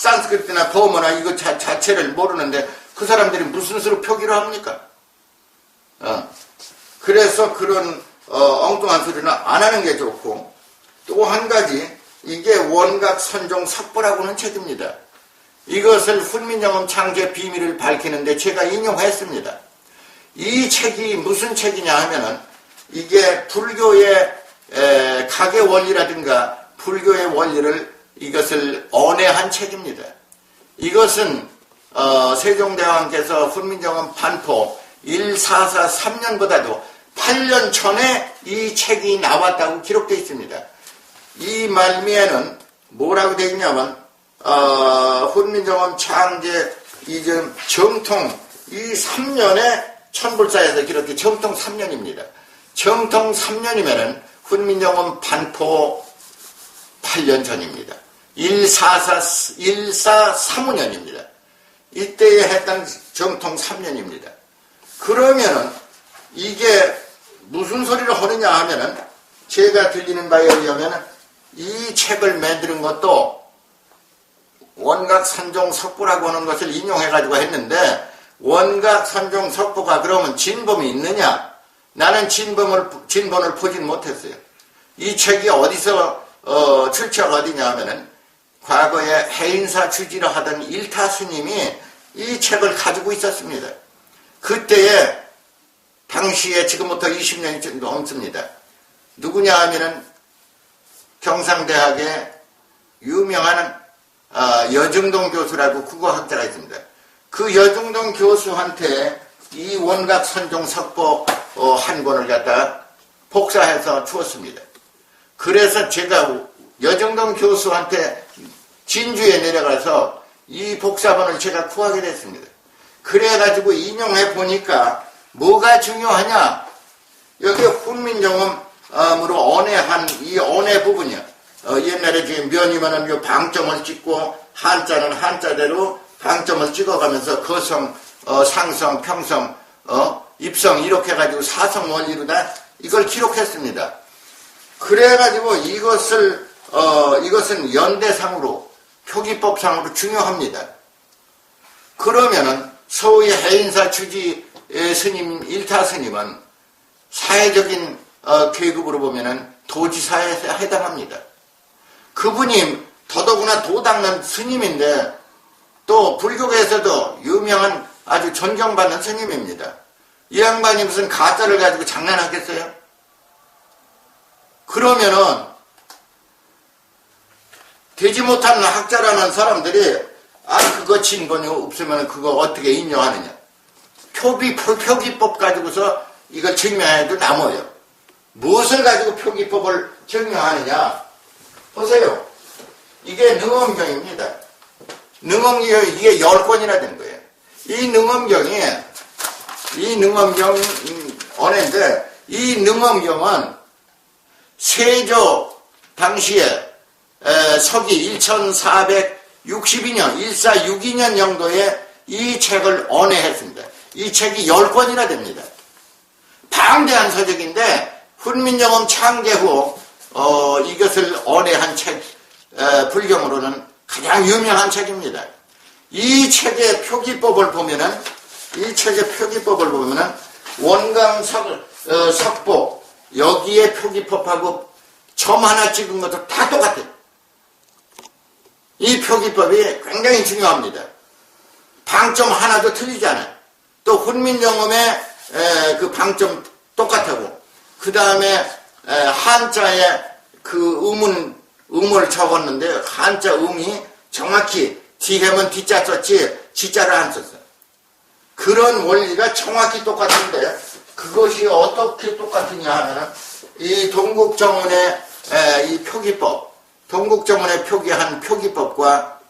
산스크리트나 버머나 이거 자체를 모르는데 그 사람들이 무슨 수로 표기를 합니까? 그래서 그런 엉뚱한 소리는 안 하는 게 좋고, 또 한 가지, 이게 원각 선종 석보라고는 책입니다. 이것을 훈민정음 창제 비밀을 밝히는데 제가 인용했습니다. 이 책이 무슨 책이냐 하면은 이게 불교의 각의 원리라든가 불교의 원리를 이것을 언해한 책입니다. 이것은 세종대왕께서 훈민정음 반포 1443년보다도 8년 전에 이 책이 나왔다고 기록되어 있습니다. 이 말미에는 뭐라고 되어 있냐면 훈민정음 창제 이전 정통 이 3년에 천불사에서 기록된 정통 3년입니다. 정통 3년이면은 훈민정음 반포 8년 전입니다. 1435년입니다. 이때에 했던 정통 3년입니다. 그러면은 이게 무슨 소리를 하느냐 하면은 제가 들리는 바에 의하면은 이 책을 만드는 것도 원각 선종 석보라고 하는 것을 인용해가지고 했는데, 원각 선종 석보가 그러면 진범이 있느냐? 나는 진본을 보진 못했어요. 이 책이 어디서 출처가 어디냐 하면은 과거에 해인사 주지를 하던 일타 스님이 이 책을 가지고 있었습니다. 그때에 당시에 지금부터 20년이 넘습니다. 누구냐 하면은 경상대학의 유명한 여정동 교수라고 국어학자가 있습니다. 그 여정동 교수한테 이 원각 선종 석보 한 권을 갖다 복사해서 주었습니다. 그래서 제가 여정동 교수한테 진주에 내려가서 이 복사본을 제가 구하게 됐습니다. 그래가지고 인용해 보니까 뭐가 중요하냐? 여기 훈민정음으로 언해한 이 언해 부분이야. 옛날에 지금 면이면은 요 방점을 찍고 한자는 한자대로 방점을 찍어가면서 거성, 상성, 평성, 입성 이렇게 해가지고 사성 원리로 다 이걸 기록했습니다. 그래가지고 이것은 연대상으로 표기법상으로 중요합니다. 그러면은 서울의 해인사 주지 스님 일타 스님은 사회적인 계급으로 보면은 도지사에 해당합니다. 그분이 더더구나 도닦는 스님인데 또 불교계에서도 유명한 아주 존경받는 스님입니다. 이 양반이 무슨 가짜를 가지고 장난하겠어요? 그러면은 되지 못하는 학자라는 사람들이 그거 진본이 없으면 그거 어떻게 인정하느냐? 표기법 가지고서 이걸 증명해도 남아요. 무엇을 가지고 표기법을 증명하느냐? 보세요. 이게 능엄경입니다. 능엄경이 이게 10권이나 된 거예요. 이 능엄경 언어인데 이 능엄경은 세조 당시에 서기 1462년 1462년 정도에 이 책을 언해했습니다. 이 책이 10권이나 됩니다. 방대한 서적인데 훈민정음 창제 후 이것을 언해한 책, 불경으로는 가장 유명한 책입니다. 이 책의 표기법을 보면은 원강 석보 여기에 표기법하고 점 하나 찍은 것도 다 똑같아요. 이 표기법이 굉장히 중요합니다. 방점 하나도 틀리지 않아요. 또 훈민정음의 그 방점 똑같고, 그 다음에 한자에 그 음을 적었는데 한자 음이 정확히 뒤해면 D자 썼지 G자를 안 썼어요. 그런 원리가 정확히 똑같은데 그것이 어떻게 똑같으냐 하면은 이 동국정원의 이 표기법, 동국정원에 표기한 표기법과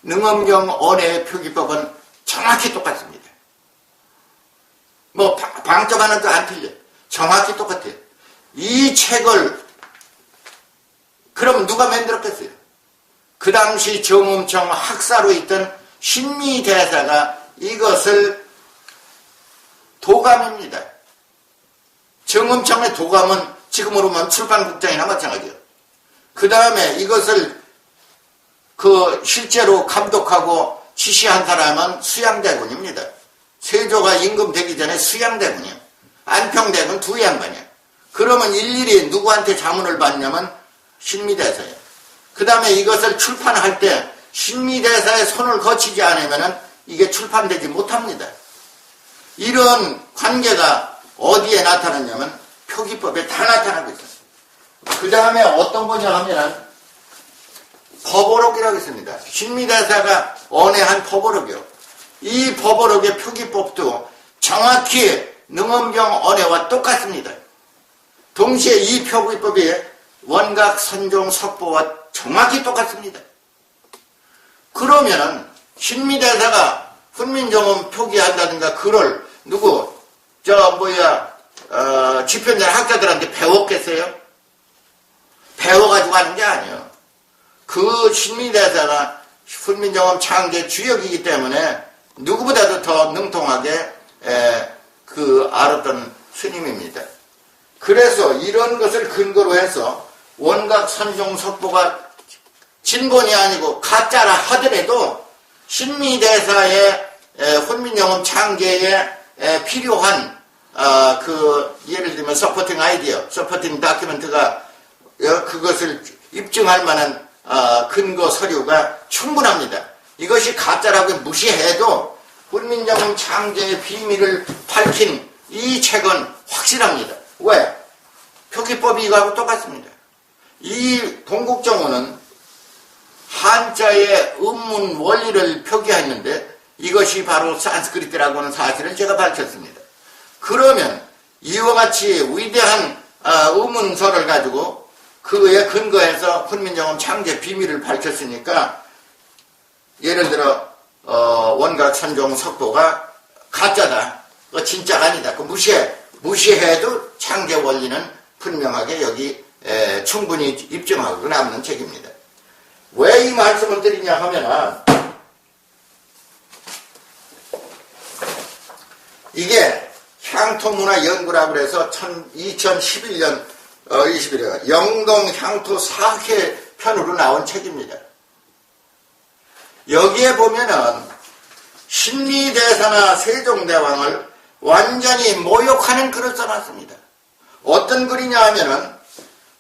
능엄경 언해의 표기법은 정확히 똑같습니다. 뭐 방점 하나도 안 틀려. 정확히 똑같아요. 이 책을 그럼 누가 만들었겠어요? 그 당시 정음청 학사로 있던 신미대사가 이것을 도감입니다. 정음청의 도감은 지금으로 보면 출판국장이나 마찬가지예요. 그 다음에 이것을 실제로 감독하고 지시한 사람은 수양대군입니다. 세조가 임금되기 전에 수양대군이요. 안평대군 두 양반이요. 그러면 일일이 누구한테 자문을 받냐면 신미대사예요. 그 다음에 이것을 출판할 때 신미대사의 손을 거치지 않으면 이게 출판되지 못합니다. 이런 관계가 어디에 나타났냐면 표기법에 다 나타나고 있어요. 그 다음에 어떤 거냐 하면 법오록이라고 있습니다. 신미대사가 언해한 법오록이요. 이 법오록의 표기법도 정확히 능엄경 언해와 똑같습니다. 동시에 이 표기법이 원각, 선종, 석보와 정확히 똑같습니다. 그러면은 신미대사가 훈민정음 표기한다든가 글을 집현전 학자들한테 배웠겠어요? 배워가지고 하는 게 아니에요. 그 신미대사가 훈민정음 창제 주역이기 때문에 누구보다도 더 능통하게 알았던 스님입니다. 그래서 이런 것을 근거로 해서 원각, 선종, 석보가 진본이 아니고 가짜라 하더라도 신미대사의 훈민정음 창제에 필요한 예를 들면 서포팅 아이디어, 서포팅 다큐멘트가 그것을 입증할 만한 근거 서류가 충분합니다. 이것이 가짜라고 무시해도 훈민정음 창제의 비밀을 밝힌 이 책은 확실합니다. 왜? 표기법이 이거하고 똑같습니다. 이 동국정원은 한자의 음문 원리를 표기했는데 이것이 바로 산스크리트라고 하는 사실을 제가 밝혔습니다. 그러면 이와 같이 위대한 음문서를 가지고 그에 근거해서 훈민정음 창제 비밀을 밝혔으니까 예를 들어 원각, 선종, 석보가 가짜다. 진짜가 아니다. 무시해도 창제 원리는 분명하게 여기 충분히 입증하고 남는 책입니다. 왜 이 말씀을 드리냐 하면은 이게 향토문화연구라고 해서 2011년 21일 영동 향토 4회 편으로 나온 책입니다. 여기에 보면은 신미대사나 세종대왕을 완전히 모욕하는 글을 써놨습니다. 어떤 글이냐 하면은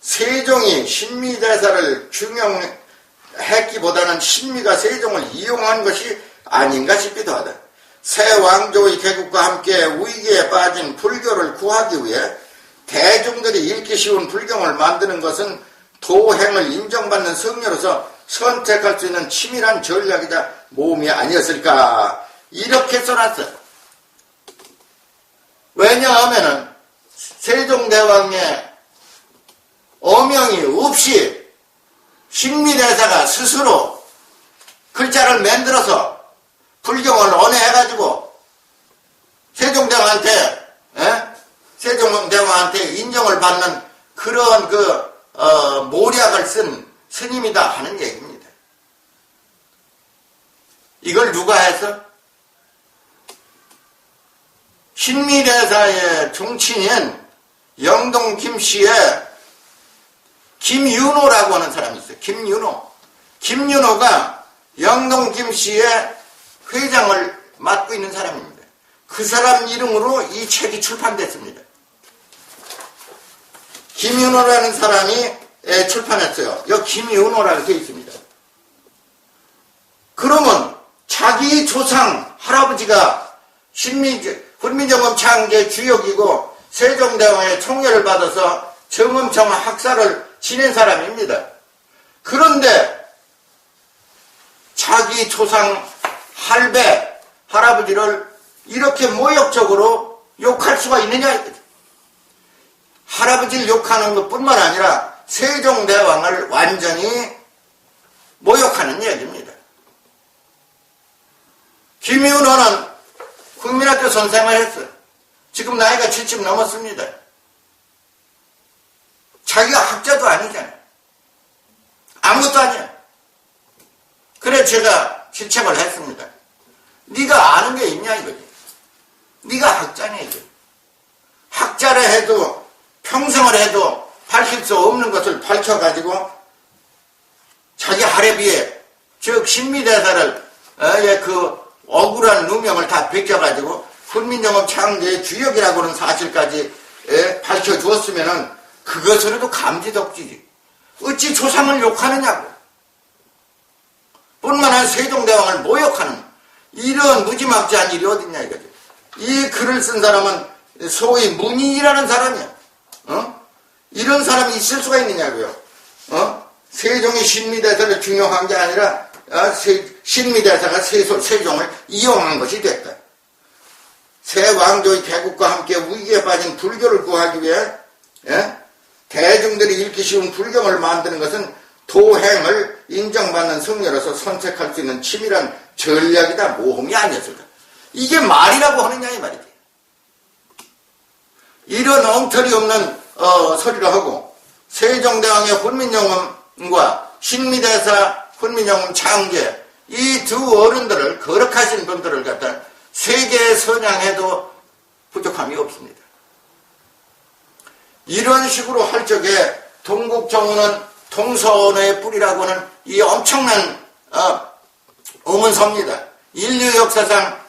세종이 신미대사를 중용했기보다는 신미가 세종을 이용한 것이 아닌가 싶기도 하다. 새 왕조의 개국과 함께 위기에 빠진 불교를 구하기 위해 대중들이 읽기 쉬운 불경을 만드는 것은 도행을 인정받는 성녀로서 선택할 수 있는 치밀한 전략이자 모험이 아니었을까 이렇게 써놨어요. 왜냐하면은 세종대왕의 어명이 없이 신미대사가 스스로 글자를 만들어서 불경을 언해해가지고 세종대왕한테 인정을 받는 그런 모략을 쓴 스님이다 하는 얘기입니다. 이걸 누가 해서? 신미대사의 종친인 영동 김씨의 김윤호라고 하는 사람이 있어요. 김윤호가 영동 김씨의 회장을 맡고 있는 사람입니다. 그 사람 이름으로 이 책이 출판됐습니다. 김윤호라는 사람이 출판했어요. 여기 김윤호라고 되어 있습니다. 그러면 자기 조상 할아버지가 훈민정음 창제 주역이고 세종대왕의 총애를 받아서 정음청 학사를 지낸 사람입니다. 그런데 자기 조상 할배, 할아버지를 이렇게 모욕적으로 욕할 수가 있느냐? 할아버지를 욕하는 것뿐만 아니라 세종대왕을 완전히 모욕하는 얘기입니다. 김윤호는 국민학교 선생을 했어요. 지금 나이가 70 넘었습니다. 자기가 학자도 아니잖아요. 아무것도 아니야. 그래 제가 질책을 했습니다. 네가 아는 게 있냐 이거지. 네가 학자냐 이거지. 학자라 해도 평생을 해도 밝힐 수 없는 것을 밝혀가지고 자기 할애비에 즉 신미대사를 그 억울한 누명을 다 벗겨가지고 훈민정음 창제의 주역이라고 하는 사실까지 밝혀주었으면은 그것으로도 감지덕지지. 어찌 조상을 욕하느냐고. 뿐만 아니라 세종대왕을 모욕하는 이런 무지막지한 일이 어딨냐 이거지. 이 글을 쓴 사람은 소위 문인이라는 사람이야. 이런 사람이 있을 수가 있느냐고요. 세종이 신미대사를 중용한 게 아니라 신미대사가 세종을 이용한 것이 됐다. 새 왕조의 개국과 함께 위기에 빠진 불교를 구하기 위해 대중들이 읽기 쉬운 불경을 만드는 것은 도행을 인정받는 승려로서 선택할 수 있는 치밀한 전략이다, 모험이 아니었을까. 이게 말이라고 하느냐 이 말이지. 이런 엉터리 없는 소리를 하고 세종대왕의 훈민정음과 신미대사 훈민정음 창제 이 두 어른들을 거룩하신 분들을 갖다 세계에 선양해도 부족함이 없습니다. 이런 식으로 할 적에 동국정운은 통선의 뿌리라고 하는 이 엄청난 의문서입니다. 인류 역사상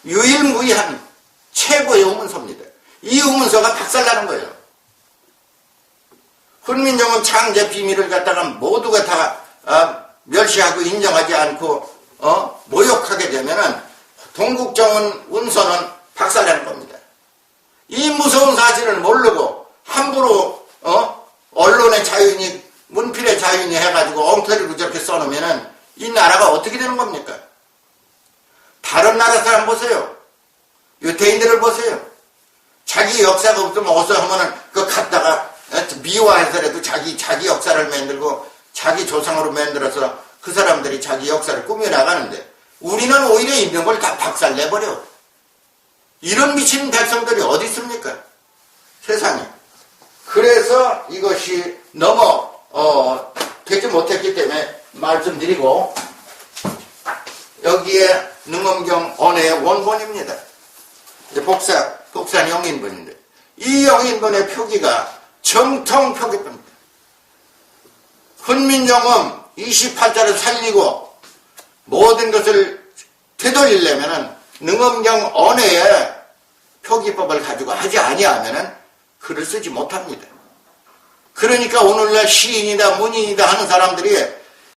유일무이한 최고의 의문서입니다. 이 의문서가 박살나는 거예요. 훈민정음 창제 비밀을 갖다가 모두가 다 멸시하고 인정하지 않고 모욕하게 되면은 동국정운 운서는 박살나는 겁니다. 이 무서운 사실을 모르고 함부로 언론의 자유니 문필의 자유니 해가지고 엉터리로 저렇게 써놓으면은 이 나라가 어떻게 되는 겁니까? 다른 나라 사람 보세요. 유태인들을 보세요. 자기 역사가 없으면 어서 하면은 그거 갖다가 미화해서라도 자기 역사를 만들고 자기 조상으로 만들어서 그 사람들이 자기 역사를 꾸며나가는데 우리는 오히려 있는 걸 다 박살내버려. 이런 미친 백성들이 어디 있습니까? 세상에. 그래서 이것이 너무 되지 못했기 때문에 말씀드리고 여기에 능엄경 언해의 원본입니다. 복산 영인본인데 이 영인본의 표기가 정통 표기입니다. 훈민정음 28자를 살리고 모든 것을 되돌리려면은 능엄경 언해의 표기법을 가지고 하지 아니하면은 글을 쓰지 못합니다. 그러니까 오늘날 시인이다 문인이다 하는 사람들이